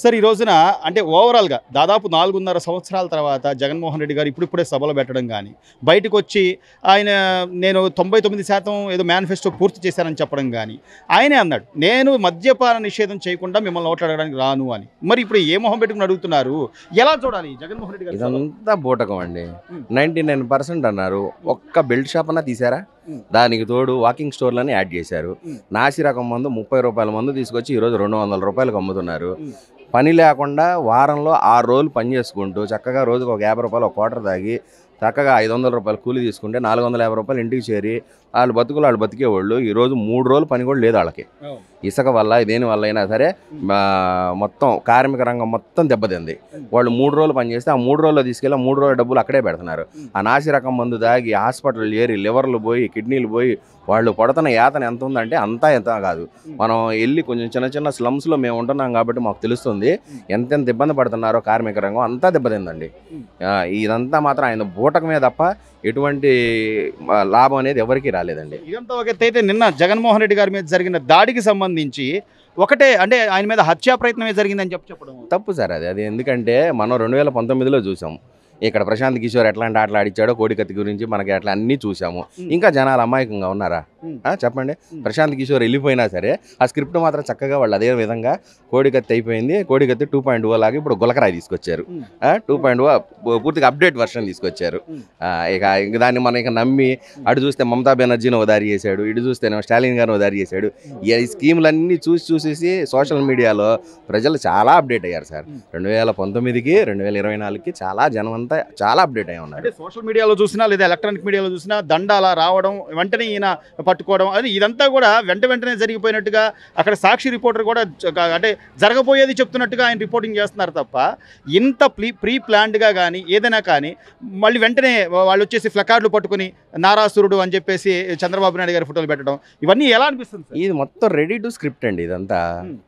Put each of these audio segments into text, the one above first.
Sir ఈ రోజున అంటే ఓవరాల్‌గా దాదాపు 4.5 సంవత్సరాల తర్వాత జగన్మోహన్ రెడ్డి గారు ఇప్పుడిప్పుడే సభలు పెట్టడం గాని, బయటకొచ్చి ఆయన నేను 99% ఏదో మేనిఫెస్టో పూర్తి చేశానని చెప్పడం గాని, ఆయనే అన్నాడు. నేను మద్యపాన నిషేధం చేయకుండా మిమ్మల్ని ఓట్లు అడగడానికి రాను అని. మరి ఇప్పుడు ఏ మొహం పెట్టుకొని అడుగుతున్నారు? ఎలా చూడాలి జగన్మోహన్ రెడ్డి గారి సభ? ఇదంతా బూటకం అండి. హ్మ్. 99% అన్నారు. ఒక్క బెల్ట్ షాప్ అన్నా తీసారా? దానికి తోడు వాకింగ్ స్టోర్లని యాడ్ చేశారు. నాసి రకం మందు ₹30 మందు తీసుకొచ్చి ఈరోజు ₹200కి అమ్ముతున్నారు. పని లేకుండా వారంలో 6 రోజులు పని చేసుకుంటూ చక్కగా రోజుకు ఒక ₹50 ఒక క్వార్టర్ తాగి చక్కగా ₹500 కూలి తీసుకుంటే ₹450 ఇంటికి చేరి వాళ్ళు బతికేవాళ్ళు. ఈరోజు 3 రోజులు పని కూడా లేదు వాళ్ళకి. ఇసుక వల్ల దేని వల్ల అయినా సరే మొత్తం కార్మిక రంగం మొత్తం దెబ్బతింది. వాళ్ళు 3 రోజులు పని చేస్తే ఆ 3 రోజుల్లో తీసుకెళ్ళి 3 రోజుల డబ్బులు అక్కడే పెడుతున్నారు. ఆ నాసి రకం మందు దాగి హాస్పిటల్ చేరి లివర్లు పోయి కిడ్నీలు పోయి వాళ్ళు పడుతున్న యాతన ఎంత ఉందంటే అంతా ఎంత కాదు. మనం వెళ్ళి కొంచెం చిన్న స్లమ్స్లో మేము ఉంటున్నాం కాబట్టి మాకు తెలుస్తుంది ఎంతెంత ఇబ్బంది పడుతున్నారో కార్మిక రంగం అంతా దెబ్బతిందండి. ఇదంతా మాత్రం ఆయన బూటకమే తప్ప ఎటువంటి లాభం అనేది ఎవరికీ రాలేదండి. ఇదంతా ఒక ఎత్తు అయితే నిన్న జగన్మోహన్ రెడ్డి గారి మీద జరిగిన దాడికి సంబంధించి ఒకటే అంటే ఆయన మీద హత్యా ప్రయత్నమే జరిగిందని చెప్పడం తప్పు సార్ అది ఎందుకంటే మనం 2019లో చూసాం. ఇక్కడ ప్రశాంత్ కిషోర్ ఎట్లాంటి ఆటలు ఆడిచ్చాడో కోడికత్తి గురించి మనకి అట్లా అన్నీ చూసాము. ఇంకా జనాలు అమాయకంగా ఉన్నారా చెప్పండి? ప్రశాంత్ కిషోర్ వెళ్ళిపోయినా సరే ఆ స్క్రిప్ట్ మాత్రం చక్కగా వాళ్ళు అదే విధంగా కోడికత్తి అయిపోయింది. కోడికత్తి 2.0 లాగా ఇప్పుడు గులకరాయి తీసుకొచ్చారు. 2.0 పూర్తిగా అప్డేట్ వర్షన్ తీసుకొచ్చారు. ఇక దాన్ని మనం ఇక నమ్మి అటు చూస్తే మమతా బెనర్జీని ఉదారి చేశాడు, ఇటు చూస్తే స్టాలిన్ గారిని ఉదారి చేశాడు. ఈ స్కీములన్నీ చూసేసి సోషల్ మీడియాలో ప్రజలు చాలా అప్డేట్ అయ్యారు సార్. 2019కి 2024కి చాలా జనం అంతా చాలా అప్డేట్ అయ్యి ఉన్నారు. సోషల్ మీడియాలో చూసినా లేదా ఎలక్ట్రానిక్ మీడియాలో చూసినా దండాల రావడం వెంటనే ఈయన పట్టుకోవడం అది ఇదంతా కూడా వెంటనే జరిగిపోయినట్టుగా అక్కడ సాక్షి రిపోర్టర్ కూడా అంటే జరగబోయేది చెప్తున్నట్టుగా ఆయన రిపోర్టింగ్ చేస్తున్నారు తప్ప ఇంత ప్రీ ప్లాన్డ్గా కానీ ఏదైనా కానీ మళ్ళీ వెంటనే వాళ్ళు వచ్చేసి ఫ్లకార్డులు పట్టుకుని నారాసురుడు అని చెప్పేసి చంద్రబాబు నాయుడు గారి ఫోటోలు పెట్టడం ఇవన్నీ ఎలా అనిపిస్తుంది? ఇది మొత్తం రెడీ టు స్క్రిప్ట్ అండి. ఇదంతా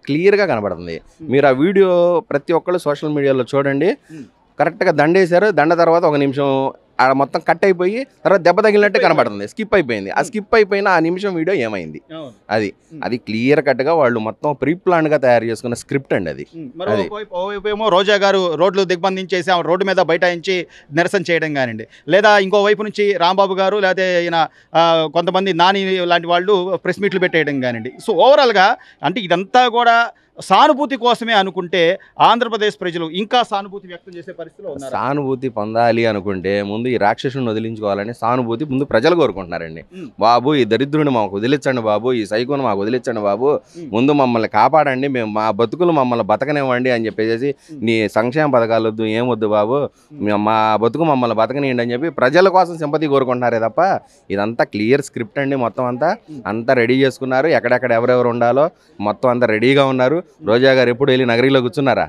క్లియర్గా కనబడుతుంది. మీరు ఆ వీడియో ప్రతి ఒక్కళ్ళు సోషల్ మీడియాలో చూడండి. కరెక్ట్గా దండేశారు. దండ తర్వాత 1 నిమిషం ఆడ మొత్తం కట్ అయిపోయి తర్వాత దెబ్బ తగిలినట్టు కనబడుతుంది. స్కిప్ అయిపోయింది. ఆ స్కిప్ అయిపోయిన ఆ నిమిషం వీడియో ఏమైంది అది క్లియర్ కట్గా వాళ్ళు మొత్తం ప్రీ ప్లాన్గా తయారు చేసుకున్న స్క్రిప్ట్ అండి అది. ఓవైపు ఏమో రోజా గారు రోడ్లు దిగ్బంధించేసి ఆమె రోడ్డు మీద బైఠాయించి నిరసన చేయడం కానివ్వండి, లేదా ఇంకో వైపు నుంచి రాంబాబు గారు లేదా ఈయన కొంతమంది నాని లాంటి వాళ్ళు ప్రెస్ మీట్లు పెట్టేయడం కానివ్వండి. సో ఓవరాల్గా అంటే ఇదంతా కూడా సానుభూతి కోసమే అనుకుంటే ఆంధ్రప్రదేశ్ ప్రజలు ఇంకా సానుభూతి వ్యక్తం చేసే పరిస్థితిలో ఉన్నారు. సానుభూతి పొందాలి అనుకుంటే ముందు ఈ రాక్షసుని వదిలించుకోవాలని సానుభూతి ముందు ప్రజలు కోరుకుంటున్నారండి. బాబు ఈ దరిద్రుని మాకు వదిలించండి బాబు, ఈ సైకోను మాకు వదిలించండి బాబు, ముందు మమ్మల్ని కాపాడండి, మేము మా బతుకులు మమ్మల్ని బతకనివ్వండి అని చెప్పేసి నీ సంక్షేమ పథకాలు వద్దు ఏమొద్దు బాబు, మా బతుకు మమ్మల్ని బతకనివ్వండి అని చెప్పి ప్రజల కోసం సింపతి కోరుకుంటున్నారే తప్ప ఇదంతా క్లియర్ స్క్రిప్ట్ అండి. మొత్తం అంతా రెడీ చేసుకున్నారు. ఎక్కడెక్కడ ఎవరెవరు ఉండాలో మొత్తం అంతా రెడీగా ఉన్నారు. రోజా గారు ఎప్పుడు వెళ్ళి నగరిలో కూర్చున్నారా?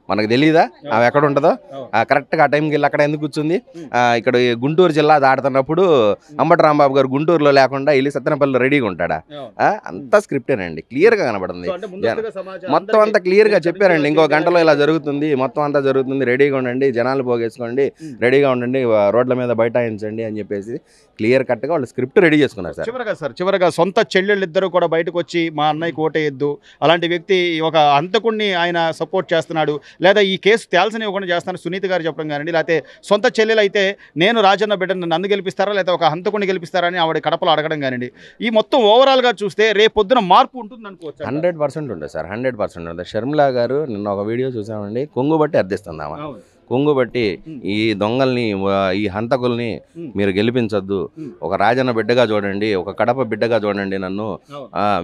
మనకు తెలియదా ఆమె ఎక్కడ ఉంటుందో? కరెక్ట్గా ఆ టైంకి వెళ్ళి అక్కడ ఎందుకు కూర్చుంది? ఇక్కడ గుంటూరు జిల్లా దాడుతున్నప్పుడు అంబటి రాంబాబు గారు గుంటూరులో లేకుండా వెళ్ళి సత్తెనపల్లిలో రెడీగా ఉంటాడా? అంతా స్క్రిప్టేనండి. క్లియర్గా కనబడుతుంది. మొత్తం అంతా క్లియర్గా చెప్పారండి. ఇంకో గంటలో ఇలా జరుగుతుంది, మొత్తం అంతా జరుగుతుంది, రెడీగా ఉండండి, జనాలు పోగేసుకోండి, రెడీగా ఉండండి, రోడ్ల మీద బైఠాయించండి అని చెప్పేసి క్లియర్ కట్గా వాళ్ళు స్క్రిప్ట్ రెడీ చేసుకున్నారు సార్. చివరగా సొంత చెల్లెళ్ళిద్దరూ కూడా బయటకు వచ్చి మా అన్నయ్యకి ఓటేయద్దు, అలాంటి వ్యక్తి ఒక హంతకుడిని ఆయన సపోర్ట్ చేస్తున్నాడు, లేదా ఈ కేసు తేల్చనివ్వకుండా చేస్తాను సునీత గారు చెప్పడం కానివ్వండి, లేకపోతే సొంత చెల్లెలు అయితే నేను రాజన్న బిడ్డను నన్ను గెలిపిస్తారా లేదా ఒక హంతకుడిని గెలిపిస్తారా అని ఆవిడ కడపలో అడగడం కానివ్వండి. ఈ మొత్తం ఓవరాల్గా చూస్తే రేపొద్దున మార్పు ఉంటుంది అనుకోవచ్చు. 100% ఉంటుంది సార్. 100% ఉంటుంది. షర్మిలా గారు నిన్న ఒక వీడియో చూసామండి, కొంగు బట్టి అర్థిస్తుందామా, కొంగు బట్టి ఈ దొంగల్ని ఈ హంతకుల్ని మీరు గెలిపించొద్దు, ఒక రాజన్న బిడ్డగా చూడండి, ఒక కడప బిడ్డగా చూడండి నన్ను,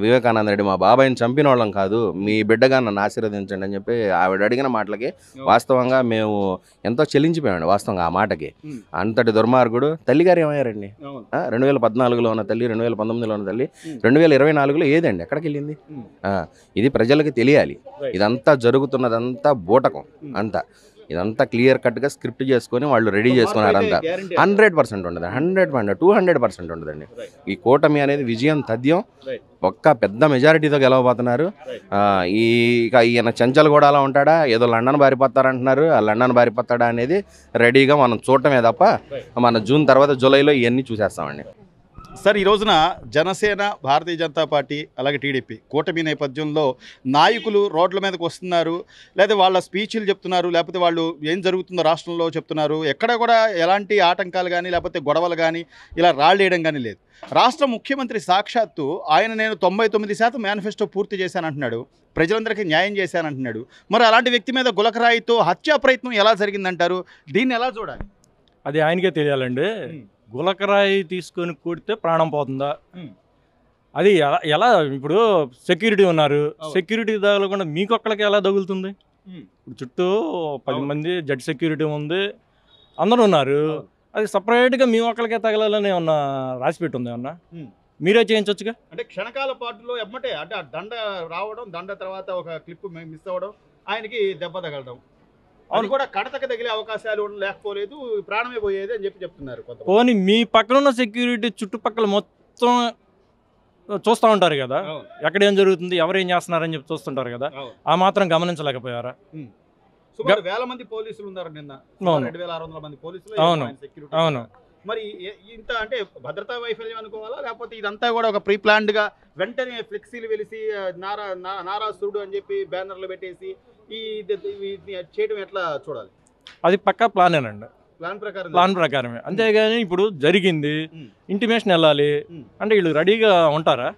వివేకానంద రెడ్డి మా బాబాయిని చంపిన వాళ్ళం కాదు, మీ బిడ్డగా నన్ను ఆశీర్వదించండి అని చెప్పి ఆవిడ అడిగిన మాటలకి వాస్తవంగా మేము ఎంతో చెల్లించిపోయామండి. వాస్తవంగా ఆ మాటకి అంతటి దుర్మార్గుడు తల్లిగారు ఏమయ్యారండి? 2014లో ఉన్న తల్లి, 2019లో ఉన్న తల్లి, 2024లో ఏదండి? ఎక్కడికి వెళ్ళింది? ఇది ప్రజలకి తెలియాలి. ఇదంతా జరుగుతున్నదంతా బూటకం అంతా. ఇదంతా క్లియర్ కట్గా స్క్రిప్ట్ చేసుకొని వాళ్ళు రెడీ చేసుకున్నారు. అంతా 100% ఉండదు, 100%, 200% ఉండదండి. ఈ కూటమి అనేది విజయం తథ్యం. ఒక్క పెద్ద మెజారిటీతో గెలవబోతున్నారు. ఈయన చెంచల్ కూడా అలా ఉంటాడా, ఏదో లండన్ బారిపోతారంటున్నారు, ఆ లండన్ బారిపోతాడా అనేది రెడీగా మనం చూడటమే తప్ప మన జూన్ తర్వాత జూలైలో ఇవన్నీ చూసేస్తామండి. సార్ ఈ రోజున జనసేన, భారతీయ జనతా పార్టీ అలాగే టీడీపీ కూటమి నేపథ్యంలో నాయకులు రోడ్ల మీదకి వస్తున్నారు, లేదా వాళ్ళ స్పీచ్లు చెప్తున్నారు, లేకపోతే వాళ్ళు ఏం జరుగుతుందో రాష్ట్రంలో చెప్తున్నారు. ఎక్కడ కూడా ఎలాంటి ఆటంకాలు కానీ లేకపోతే గొడవలు కానీ ఇలా రాళ్ళేయడం కానీ లేదు. రాష్ట్ర ముఖ్యమంత్రి సాక్షాత్తు ఆయన నేను 99% మేనిఫెస్టో పూర్తి చేశానంటున్నాడు, ప్రజలందరికీ న్యాయం చేశానంటున్నాడు. మరి అలాంటి వ్యక్తి మీద గులకరాయితో హత్యా ప్రయత్నం ఎలా జరిగిందంటారు? దీన్ని ఎలా చూడాలి? అది ఆయనకే తెలియాలండి. గులకరాయి తీసుకొని కొడితే ప్రాణం పోతుందా? అది ఎలా ఇప్పుడు సెక్యూరిటీ ఉన్నారు, సెక్యూరిటీ తగలకుండా మీకొక్కడికి ఎలా తగులుతుంది? ఇప్పుడు చుట్టూ 10 మంది జడ్జి సెక్యూరిటీ ఉంది, అందరూ ఉన్నారు. అది సపరేట్గా మీ ఒక్కడికే తగలాలని ఏమన్నా రాసిపెట్టి ఉంది? ఏమన్నా మీరే చేయించవచ్చుగా. అంటే క్షణకాల పాటులో ఎమ్మటే అంటే ఆ దండ రావడం, దండ తర్వాత ఒక క్లిప్ మిస్ అవ్వడం, ఆయనకి దెబ్బ తగలడం, అది కూడా కడతక తగిలే అవకాశాలు లేకపోలేదు, ప్రాణమే పోయేది అని చెప్తున్నారు. పోనీ మీ పక్కన ఉన్న సెక్యూరిటీ చుట్టుపక్కల మొత్తం చూస్తూ ఉంటారు కదా, ఎక్కడ ఏం జరుగుతుంది, ఎవరు ఏం చేస్తున్నారని చెప్పి చూస్తుంటారు కదా, ఆ మాత్రం గమనించలేకపోయారా? సుమారు 1000 మంది పోలీసులు ఉన్నారు నిన్న, 2600 మంది పోలీసులు. అవును. మరి ఇంత అంటే భద్రతా వైఫల్యం అనుకోవాలా, లేకపోతే ఇదంతా కూడా ఒక ప్రీ ప్లాన్డ్ గా వెంటనే ఫ్లెక్సీలు వెలిసి నారాసురుడు అని చెప్పి బ్యానర్లు పెట్టేసి ఈ చేయడం ఎట్లా చూడాలి? అది పక్కా ప్లానేనండి, ప్లాన్ ప్రకారమే. అంతేగాని ఇప్పుడు జరిగింది ఇంటిమేషన్ వెళ్ళాలి అంటే వీళ్ళు రెడీగా ఉంటారా?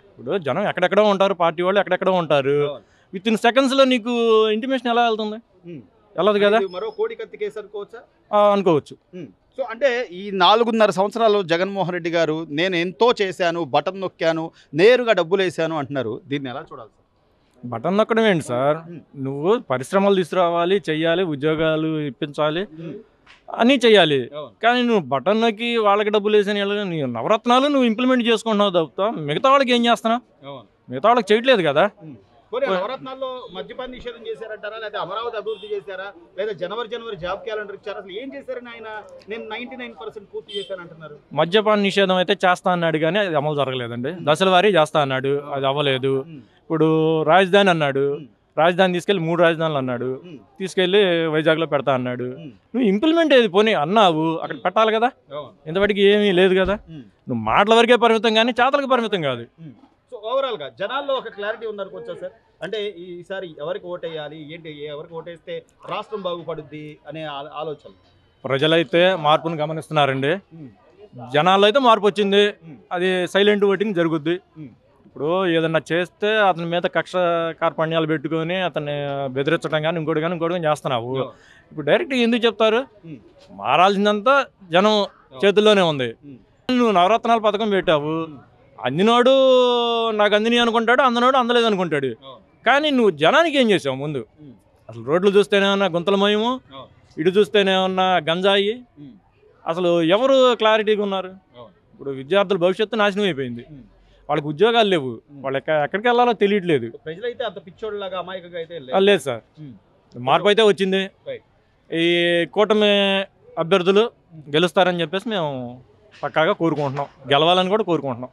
ఇప్పుడు జనం ఎక్కడెక్కడో ఉంటారు, పార్టీ వాళ్ళు ఎక్కడెక్కడో ఉంటారు. విత్ ఇన్ సెకండ్స్లో నీకు ఇంటిమేషన్ ఎలా వెళ్తుంది? వెళ్ళదు కదా. మరో కోడి కత్తి కేసు అనుకోవచ్చా? అనుకోవచ్చు. సో అంటే ఈ 4.5 సంవత్సరాలు జగన్మోహన్ రెడ్డి గారు నేను ఎంతో చేశాను, బటన్ నొక్కాను, నేరుగా డబ్బులు వేసాను అంటున్నారు. దీన్ని ఎలా చూడాలి? బటన్ నొక్కడం ఏంటి సార్? నువ్వు పరిశ్రమలు తీసుకురావాలి, చెయ్యాలి, ఉద్యోగాలు ఇప్పించాలి, అన్నీ చెయ్యాలి. కానీ నువ్వు బటన్ నొక్కి వాళ్ళకి డబ్బులు వేసాను, నీ నవరత్నాలు నువ్వు ఇంప్లిమెంట్ చేసుకుంటున్నావు తప్ప మిగతా వాళ్ళకి ఏం చేస్తున్నావు? మిగతా వాళ్ళకి చేయట్లేదు కదా. నవరత్నాల్లో మద్యపాన నిషేధం చేశారంటారా, లేదా అమరావతి అభివృద్ధి చేశారా, లేదా జనవరి జాబ్ క్యాలెండర్ ఇచ్చారా? అసలు ఏం చేశారని ఆయన నేను 99% పూర్తి చేశాను అంటున్నారు. మద్యపాన నిషేధం అయితే చేస్తా అన్నాడు కానీ అది అమలు జరగలేదండి. దశల వారీ చేస్తా అన్నాడు, అది అవ్వలేదు. ఇప్పుడు రాజధాని అన్నాడు, రాజధాని తీసుకెళ్ళి 3 రాజధానులు అన్నాడు, తీసుకెళ్ళి వైజాగ్లో పెడతా అన్నాడు. నువ్వు ఇంప్లిమెంట్ ఏది పోనీ అన్నావు, అక్కడ పెట్టాలి కదా. ఇంతవరకు ఏమీ లేదు కదా. నువ్వు మాటల వరకే పరిమితం కానీ చేతలకు పరిమితం కాదు. సో ఓవరాల్గా జనాల్లో ఒక క్లారిటీ ఉందనుకోవచ్చా సార్? అంటే ఈసారి ఎవరికి ఓటేయాలి, ఏంటి, ఎవరికి ఓటేస్తే రాష్ట్రం బాగుపడుద్ది అనే ఆలోచన. ప్రజలైతే మార్పును గమనిస్తున్నారండి, జనాల్లో అయితే మార్పు వచ్చింది. అది సైలెంట్ ఓటింగ్ జరుగుద్ది. ఇప్పుడు ఏదన్నా చేస్తే అతని మీద కక్ష కార్పణ్యాలు పెట్టుకొని అతన్ని బెదిరించడం కానీ ఇంకోటి కానీ చేస్తున్నావు. ఇప్పుడు డైరెక్ట్ ఎందుకు చెప్తారు? మారాల్సిందంతా జనం చేతుల్లోనే ఉంది. నువ్వు నవరత్నాల పథకం పెట్టావు, అందినోడు నాకు అందిని అనుకుంటాడు, అందనోడు అందలేదు అనుకుంటాడు. కానీ నువ్వు జనానికి ఏం చేసావు? ముందు అసలు రోడ్లు చూస్తేనే ఉన్నా గుంతలమయము, ఇటు చూస్తేనే ఉన్నా గంజాయి. అసలు ఎవరు క్లారిటీగా ఉన్నారు? ఇప్పుడు విద్యార్థుల భవిష్యత్తు నాశనం అయిపోయింది, వాళ్ళకి ఉద్యోగాలు లేవు, వాళ్ళు ఎక్కడికి వెళ్ళాలో తెలియట్లేదు. ప్రజలైతే అంత పిచ్చోళ్ళలాగా అమాయకంగా అయితే లేదు సార్. మార్పు అయితే వచ్చింది. ఈ కూటమి అభ్యర్థులు గెలుస్తారని చెప్పేసి మేము పక్కాగా కోరుకుంటున్నాం, గెలవాలని కూడా కోరుకుంటున్నాం.